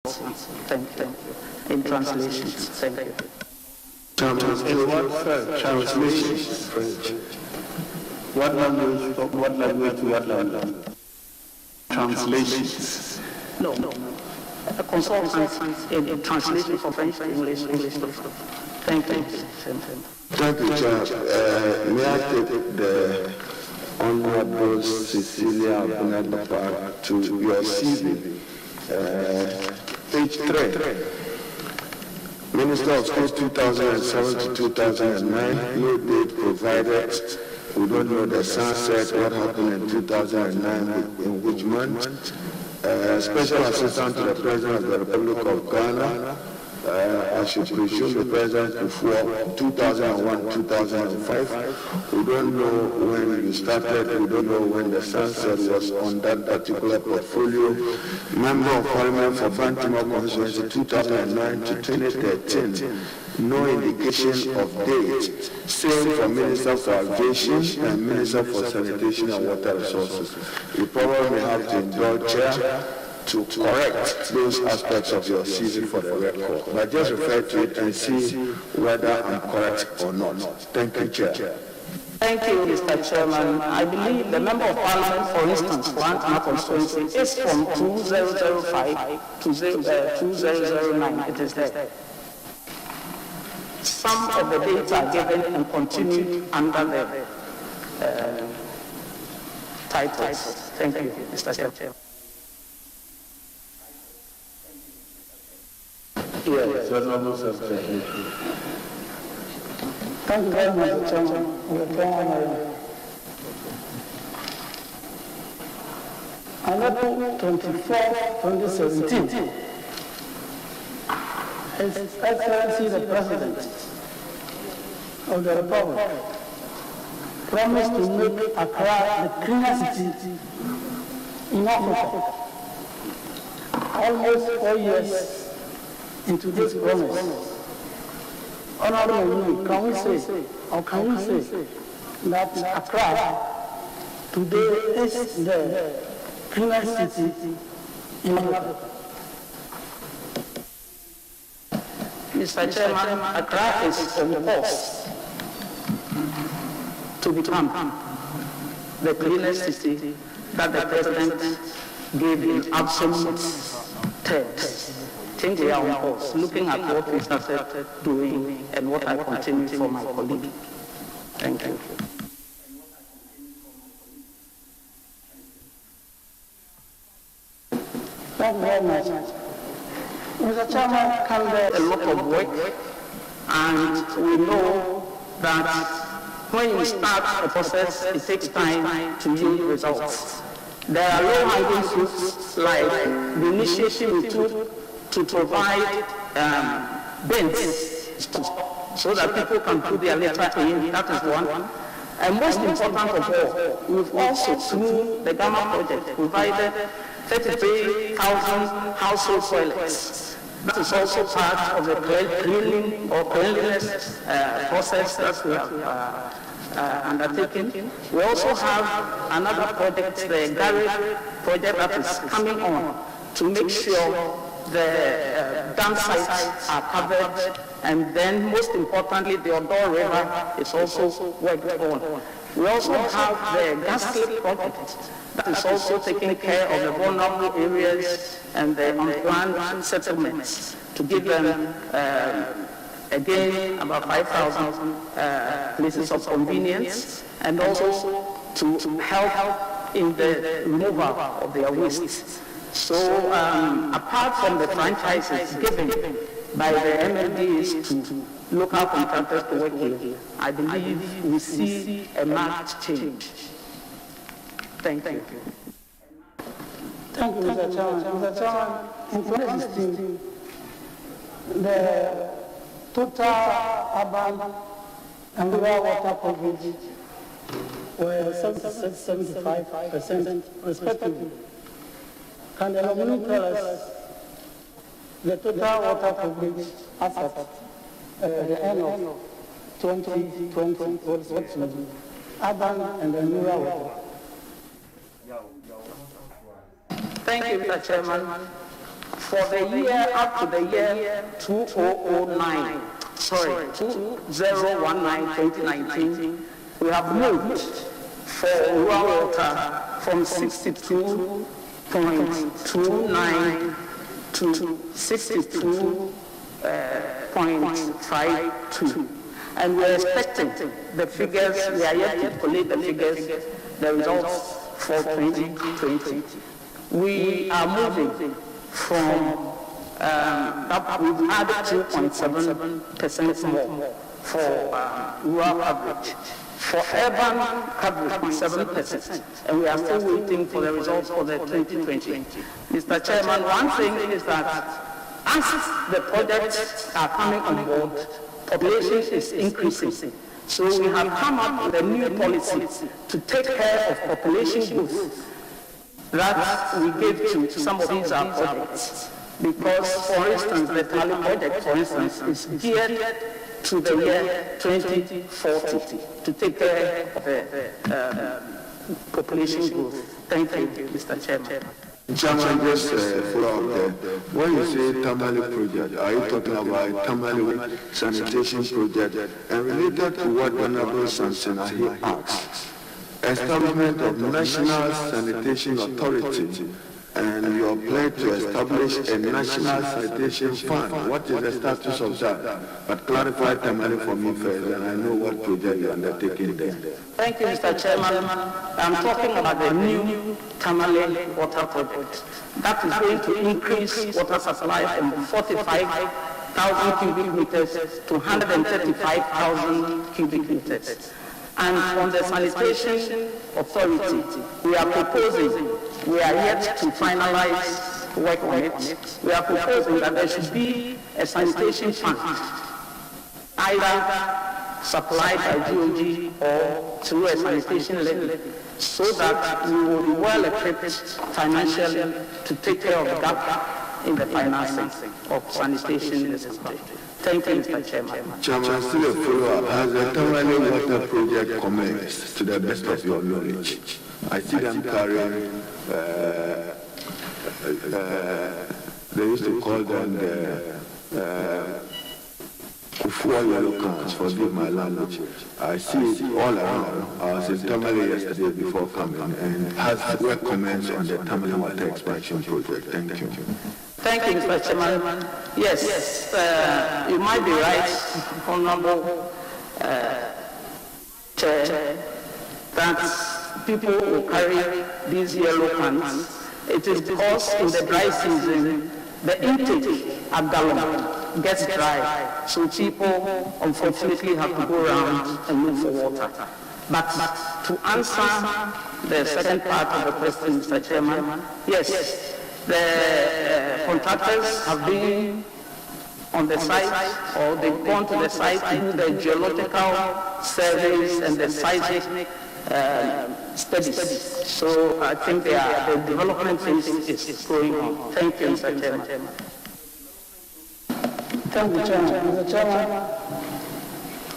Thank you. In translations. Thank you. Translation French. What language to what language? Translations. No. A consultant in translation from French to English. Thank you. Thank you, Chair. May I take the Honorable Cecilia Abunadapa to your CV, page 3. Minister of State 2007 to 2009, no date provided. We don't know the sunset, what happened in 2009, in which month. Special Assistant to the President of the Republic of Ghana, I should presume the President before 2001, 2005. We don't know when you started, we don't know when the sunset was on that particular portfolio. Member of Parliament for Baltimore Constituency 2009 to 2013. No indication of date. Same for Minister for Aviation and Minister for Sanitation and Water Resources. You probably have to indulge Chair to correct those aspects of your CV for the record. But just refer to it and see whether I'm correct or not. Thank you, Chair. Thank you, Mr. Chairman. I believe the Member of Parliament, for instance, for Baltimore Constituency is from 2005 to 2009. It is there. Some of the dates are given and continued under the titles. Thank you, Mr. Chairman. Yes. Thank you very much, Mr. Chairman. On April 24, 2017, His Excellency the President of the Republic promised to make Accra the cleanest city in Africa. Almost 4 years into this promise, Honorable, can you say that Accra today is the cleanest city in Africa? Mr. Chairman, Accra is on course to become the cleanest city that the President gave in absolute terms. I think we are on course, looking at what we started doing and what I continue for my colleague. Thank you. Thank you very much. Mr. Chairman, can there a lot of work, and we know that when you start a process, it takes time to yield results. There are low-hanging fruits like the initiative we took to provide bins so that people can put their litter in. That is one. And most important of all, we've also, through the Gamma project, provided 33,000 household toilets. That is also part of the cleaning or cleanliness process that we have undertaken. We also have another project, the garage project, that is coming on to make sure the dump sites are covered, and then most importantly, the Odor River is also worked on. We also have the gas slip project that is also taking care of the vulnerable areas and the unplanned settlements to give them, again, about 5,000 places of convenience, and also to help in the removal of their waste. So apart from the franchises given by the MLDs to local contractors to work here, I believe we see a marked change. Thank you. Thank you, Mr. Chairman. Mr. Chairman, in 2016, the total urban and rural water coverage were 75% respectively. Can the nominee tell us the total water coverage as at the end of 2020 was urban and the rural water? Thank you, Mr. Chairman. for the year up to the year 2019, we have moved for rural water from 62.29 to 62.52. And we're expecting the figures, we are yet to collate the figures, the results for 2020. We are moving from, we've added 2.7% more for rural coverage. For urban coverage, 7%, and we are still waiting for the results for the 2020. Mr. Chairman, one thing is that as the projects are coming on board, population is increasing. So we have come up with a new policy to take care of population growth that we give to some of these projects. Because, for instance, the Tamale project, for instance, is geared to the year 2040 to take care of the population growth. Thank you, Mr. Chairman. Chairman, just follow up there. When you say Tamale project, are you talking about Tamale Sanitation project? And related to what Honorable Sansinahi asked, establishment of National Sanitation Authority and your pledge to establish a National Sanitation Fund. What is the status of that? But clarify Tamale for me first, and I know what project you are undertaking there. Thank you, Mr. Chairman. I'm talking about the new Tamale water project. That is going to increase water supply from 45,000 cubic meters to 135,000 cubic meters. And on the Sanitation Authority, we are proposing, we are yet to finalize work on it, we are proposing that there should be a sanitation fund, either supplied by GOG or through a sanitation levy, so that we will be well equipped financially to take care of the gap in the financing of sanitation in this country. Thank you, Mr. Chairman. Chairman, still a follow-up. Has the Tamale water project commenced, to the best of your knowledge? I see them carrying, they used to call them the Kufua yellow cans, forgive my language. I see it all around. I was in Tamale yesterday before coming, and has work commenced on the Tamale water expansion project. Thank you. Thank you, Mr. Chairman. Yes, you might be right, Honorable Chair, that people will carry these yellow cans. It is because in the dry season, the intake at gallon gets dry, so people unfortunately have to go around and look for water. But to answer the second part of the question, Mr. Chairman, yes, the contractors have been on the site, or they've gone to the site to do the geological surveys and the seismic studies. So I think the development phase is going on. Thank you, Mr. Chairman. Thank you, Chairman. Mr. Chairman.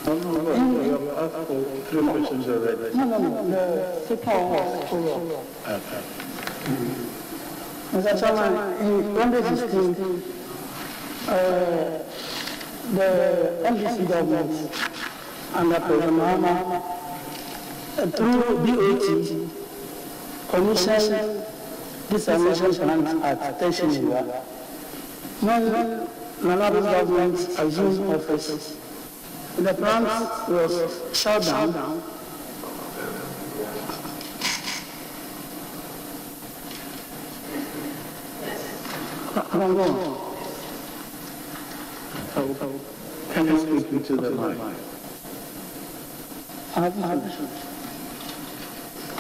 You have asked for 3 questions already. No. The second was follow-up. Mr. Chairman, in 2016, the NDC government under President Mahama, through DOT, commissioned desalination plant at Desalination. When Nana's government assumed office, the plant was shut down. Can you speak into the mic?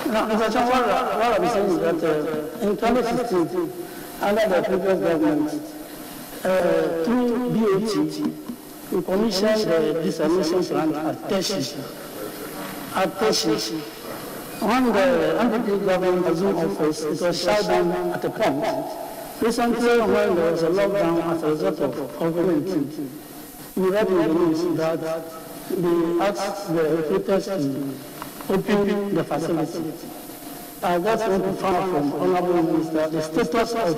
Now, Mr. Chairman, what I'm saying is that in 2016, under the previous government, through DOT, we commissioned the desalination plant at Teshi. When the NPP government assumed office, it was shut down at a point. Recently, when there was a lockdown as a result of COVID-19, we read in the news that they asked the operators to open the facility. I just want to find out from Honorable Minister the status of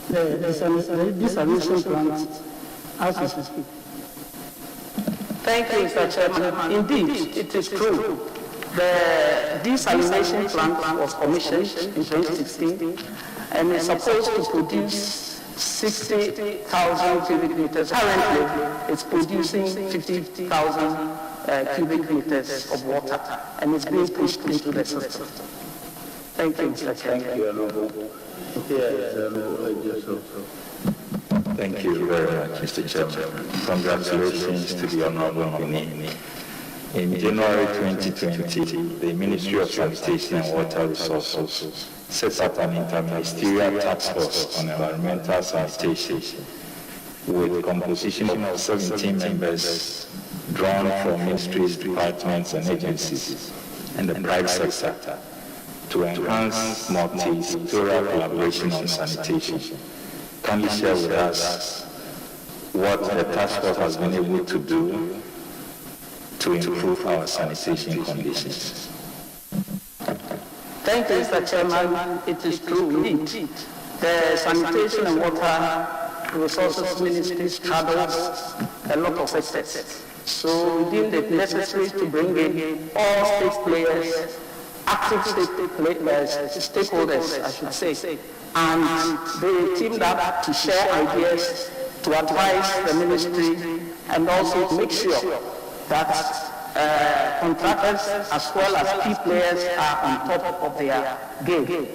the desalination plant as we speak. Thank you, Mr. Chairman. Indeed, it is true. The desalination plant was commissioned in 2016 and is supposed to produce 60,000 cubic meters. Currently, it's producing 50,000 cubic meters of water, and it's being pushed into the system. Thank you, Mr. Chairman. Thank you, Honorable. Thank you very much, Mr. Chairman. Congratulations to the Honorable nominee. In January 2020, the Ministry of Sanitation and Water Resources set up an interministerial task force on environmental sanitation with composition of 17 members drawn from ministries, departments, and agencies and the private sector to enhance multi-sectoral collaboration on sanitation. Can you share with us what the task force has been able to do to improve our sanitation conditions? Thank you, Mr. Chairman. It is true indeed. The Sanitation and Water Resources Ministry straddles a lot of aspects. So we deemed it necessary to bring in all state players, active stakeholders, I should say, and they teamed up to share ideas, to advise the ministry, and also to make sure that contractors as well as key players are on top of their game.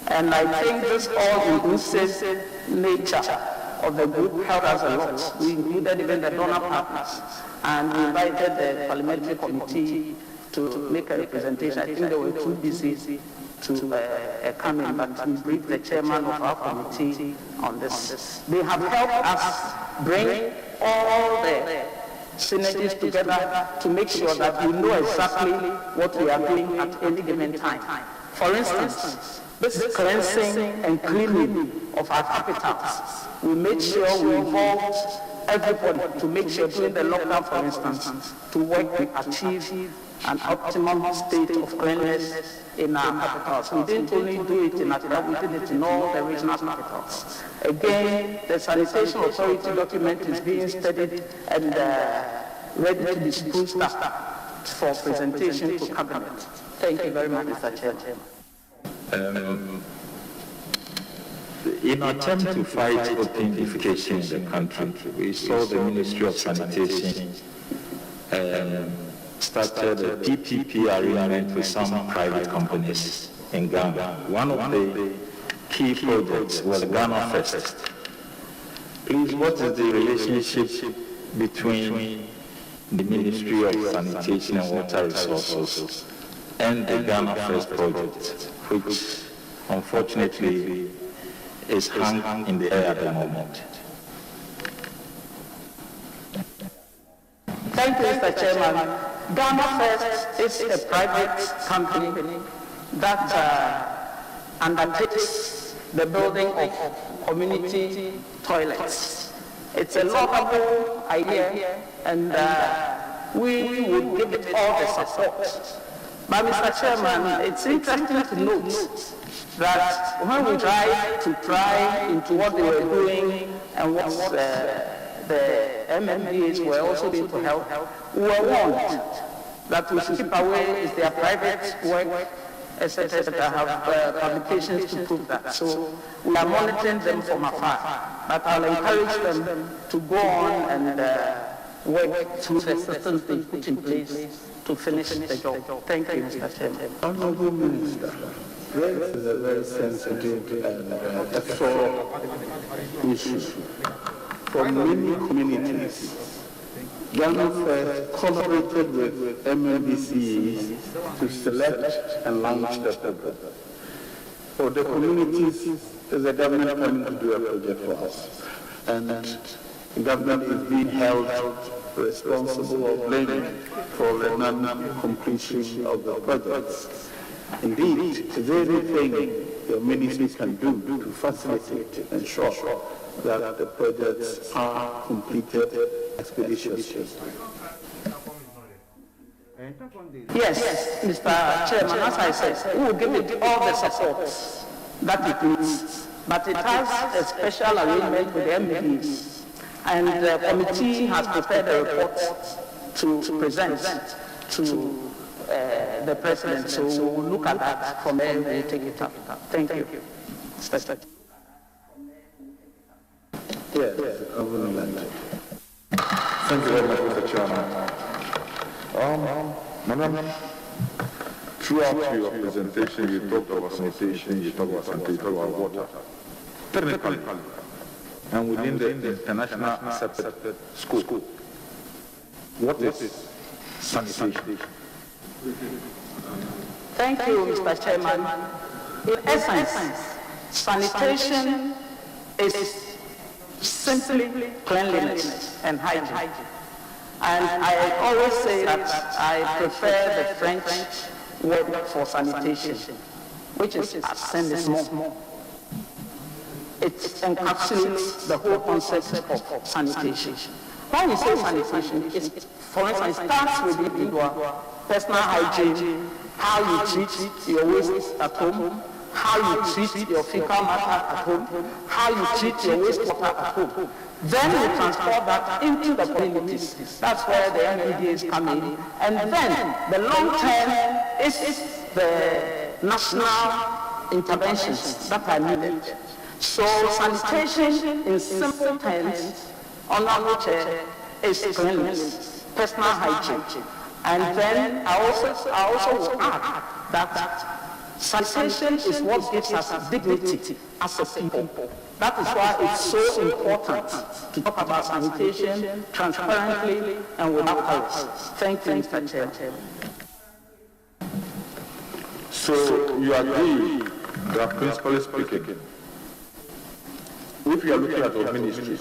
And I think this all-inclusive nature of the group helped us a lot. We included even the donor partners, and we invited the parliamentary committee to make a representation. I think they were too busy to come in, but we briefed the chairman of our committee on this. They have helped us bring all the synergies together to make sure that we know exactly what we are doing at any given time. For instance, this cleansing and cleaning of our capitals, we made sure we involved everybody to make sure during the lockdown, for instance, to work to achieve an optimum state of cleanliness in our capitals. We didn't only do it in Accra, we did it in all the regional capitals. Again, the Sanitation Authority document is being studied and ready to be spruced up for presentation to Cabinet. Thank you very much, Mr. Chairman. In an attempt to fight open defecation in the country, we saw the Ministry of Sanitation started a PPP arrangement with some private companies in Ghana. One of the key projects was Ghana First. Please, what is the relationship between the Ministry of Sanitation and Water Resources and the Ghana First project, which unfortunately is hung in the air at the moment? Thank you, Mr. Chairman. Ghana First is a private company that undertakes the building of community toilets. It's a laudable idea, and we would give it all the support. But, Mr. Chairman, it's interesting to note that when we tried to pry into what they were doing and what the MMDAs were also doing to help, we were warned that we should keep away, is their private work, etc., have publications to prove that. So we are monitoring them from afar. But I'll encourage them to go on and work through the systems they put in place to finish the job. Thank you, Mr. Chairman. Honorable Minister, this is a very sensitive and sore issue. For many communities, Ghana First collaborated with MLBCs to select and launch the program. For the communities, the government coming to do a project for us, and the government is being held responsible or blamed for the non-completion of the projects. Indeed, is there anything your ministry can do to facilitate and ensure that the projects are completed expeditiously? Yes, Mr. Chairman, as I said, we will give it all the support that it needs. but it has a special arrangement with the MDs, and the committee has prepared a report to present to the President, so we will look at that from there and we'll take it up. Thank you. Yes, Thank you very much, Mr. Chairman. Madam, throughout your presentation, you talked about sanitation, you talked about sanitation, you talked about water. Technically, and within the international accepted scope, what is sanitation? Thank you, Mr. Chairman. In essence, sanitation is simply cleanliness and hygiene. And I always say that I prefer the French word for sanitation, which is assainissement. It encapsulates the whole concept of sanitation. When we say sanitation, for instance, it starts with the individual, personal hygiene, how you treat your waste at home, how you treat your fecal matter at home, how you treat your wastewater at home. Then we transport that into the communities. That's where the MDAs come in. And then the long term is the national interventions that are needed. So sanitation in simple terms, Honorable Chair, is cleanliness, personal hygiene. And then I also will add that sanitation is what gives us dignity as a people. That is why it's so important to talk about sanitation transparently and without bias. Thank you, Mr. Chair. So you agree that, principally speaking, if you are looking at our ministry,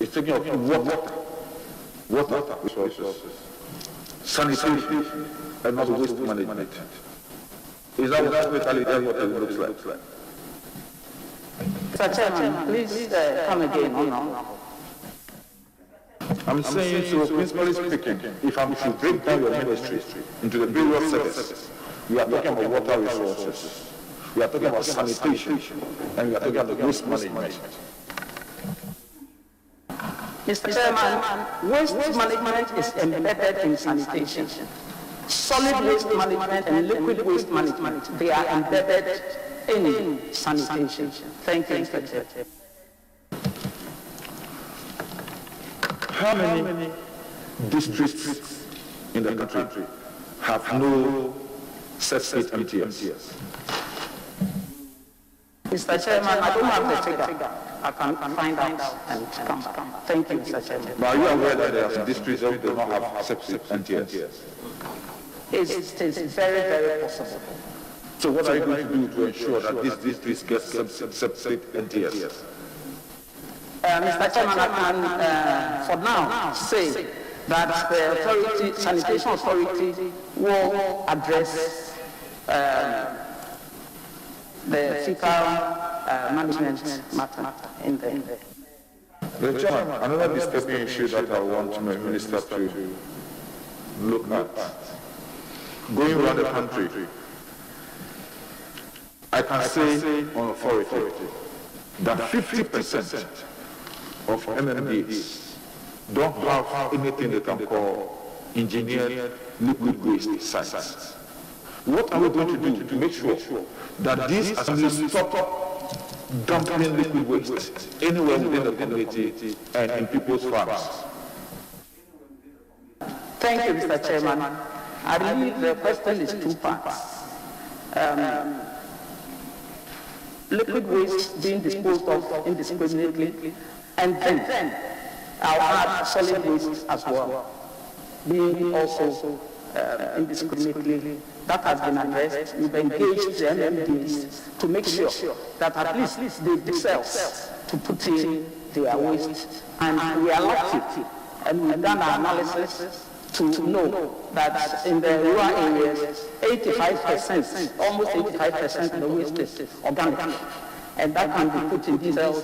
it's taking of water resources, sanitation, and not waste management. Is that what it looks like? Mr. Chairman, please come again. I'm saying, so principally speaking, if I should break down your ministry into the various sectors, we are talking about water resources, we are talking about sanitation, and we are talking about waste management. Mr. Chairman, waste management is embedded in sanitation. Solid waste management and liquid waste management, they are embedded in sanitation. Thank you, Mr. Chair. How many districts in the country have no set-state MTS? Mr. Chairman, I don't have the figure. I can find out and come back. Thank you, Mr. Chairman. But are you aware that there are some districts that do not have set-state MTS? It is very, very possible. So what are you going to do to ensure that these districts get set-state MTS? Mr. Chairman, I can, for now, say that the authority, sanitation authority, will address the fecal management matter in the. The Chairman, another disturbing issue that I want my minister to look at, going around the country, I can say on authority that 50% of MMDs don't have anything they can call engineered liquid waste sites. What are we going to do to make sure that these assemblies stop dumping liquid waste anywhere within the community and in people's farms? Thank you, Mr. Chairman. I believe the question is two parts. Liquid waste being disposed of indiscriminately, and then I'll add solid waste as well, being also indiscriminately. That has been addressed. We've engaged the MMDs to make sure that at least they themselves to put in their waste. And we are lucky, and we've done our analysis to know that in the rural areas, 85%, almost 85% of the waste is organic. And that can be put in these cells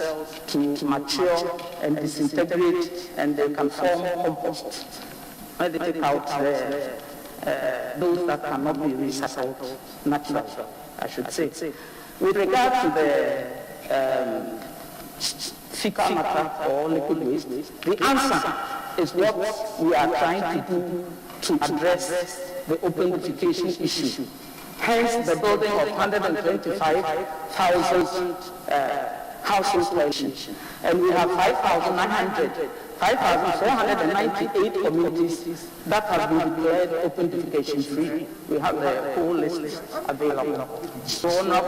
to mature and disintegrate, and they can form compost. When they take out those that cannot be recycled naturally, I should say. With regard to the fecal matter or liquid waste. The answer is what we are trying to do to address the open defecation issue. Hence the building of 125,000 household toilets. And we have 5,498 communities that have been declared open defecation free. We have the whole list available. So now,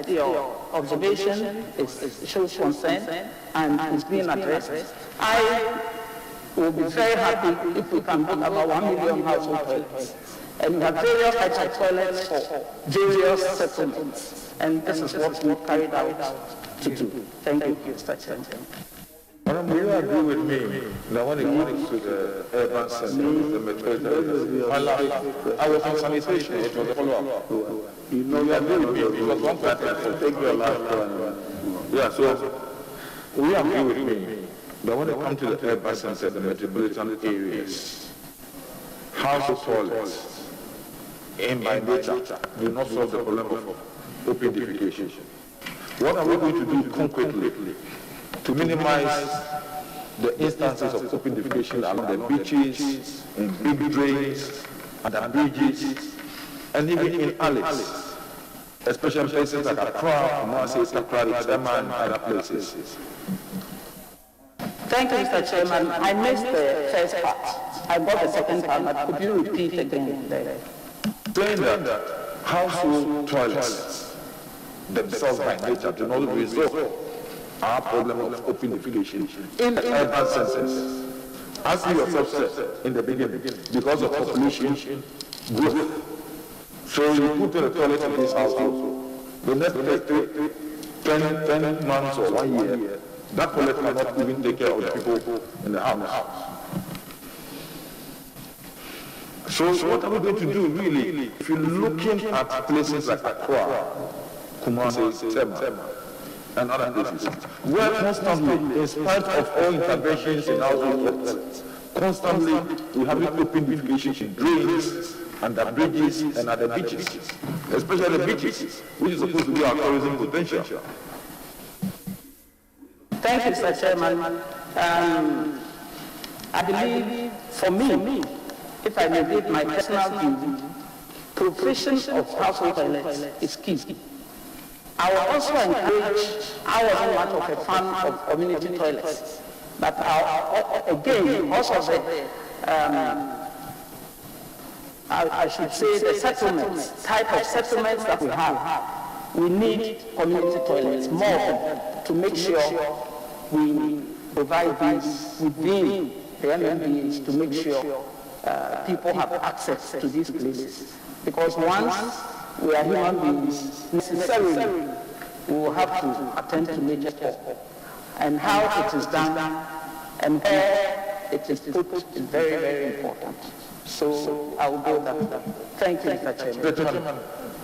your observation shows concern and is being addressed. I will be very happy if we can build about 1 million household toilets. And we have various types of toilets for various settlements. And this is what we carried out to do. Thank you, Mr. Chairman. Madam, will you agree with me that when it comes to the urban centers, the metropolitan, I was on sanitation, it was a follow-up. You know, you agree with me, because one person will take your last one. Yeah, so will you agree with me that when it comes to the urban centers, the metropolitan areas, household toilets, in by nature, do not solve the problem of open defecation. What are we going to do concretely to minimize the instances of open defecation along the beaches, in big drains, and the bridges, and even in alleys, especially places like Accra, Kumasi, Takrady, Tema, and other places? Thank you, Mr. Chairman. I missed the first part. I got the second part, but could you repeat again? Saying that household toilets themselves by nature do not resolve our problem of open defecation in the urban centers. As you yourself said in the beginning, because of population growth. So you put in a toilet in this household, the next 10 months or 1 year, that toilet cannot even take care of the people in the house. So what are we going to do really? If you're looking at places like Accra, Kumasi, Tema, and other places, where constantly, in spite of all interventions in household toilets, constantly we have open defecation in drains, and the bridges, and at the beaches, especially the beaches, which is supposed to be our tourism potential. Thank you, Mr. Chairman. I believe, for me, if I may give my personal view, provision of household toilets is key. I will also encourage, I wasn't much of a fan of community toilets, but again, also I should say the settlements, type of settlements that we have, we need community toilets more to make sure we provide these within the MMBs to make sure people have access to these places. Because once we are human beings, necessarily we will have to attend to major care. And how it is done and where it is put is very, very important. So I will go that. Thank you, Mr. Chairman.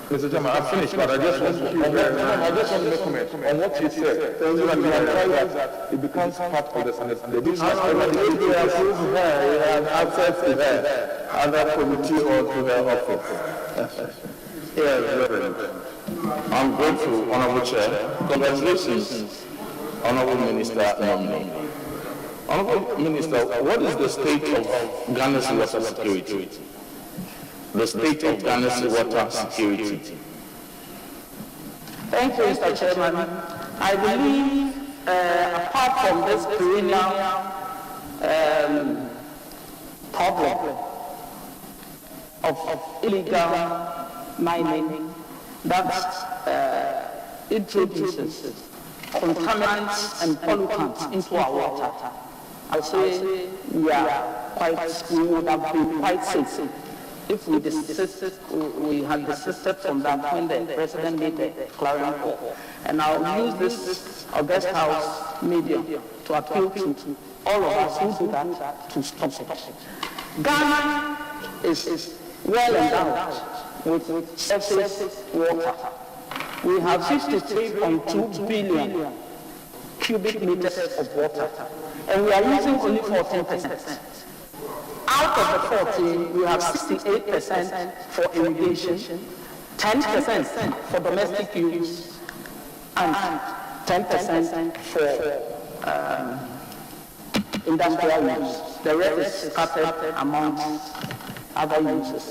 Mr. Chairman, I've finished, but I just want to make a comment on what you said. So that we are that it becomes part of the sanitation. We have access to her, other committee or to her office. Yes, Reverend. I'm grateful, Honorable Chair. Congratulations, Honorable Minister nominee. Honorable Minister, what is the state of Ghana's water security? The state of Ghana's water security. Thank you, Mr. Chairman. I believe, apart from this perennial problem of illegal mining that introduces contaminants and pollutants into our water, I say we would have been quite safe if we had desisted from that when the President made the clarion call. And I'll use this August House medium to appeal to all of us who do that to stop it. Ghana is well endowed with surface water. We have 53.2 billion cubic meters of water, and we are using only 14%. Out of the 14, we have 68% for irrigation, 10% for domestic use, and 10% for industrial use. The rest is scattered among other uses.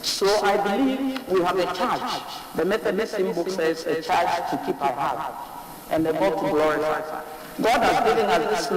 So I believe we have a charge. The Methodist book says a charge to keep our heart and the God to glorify. God has given us this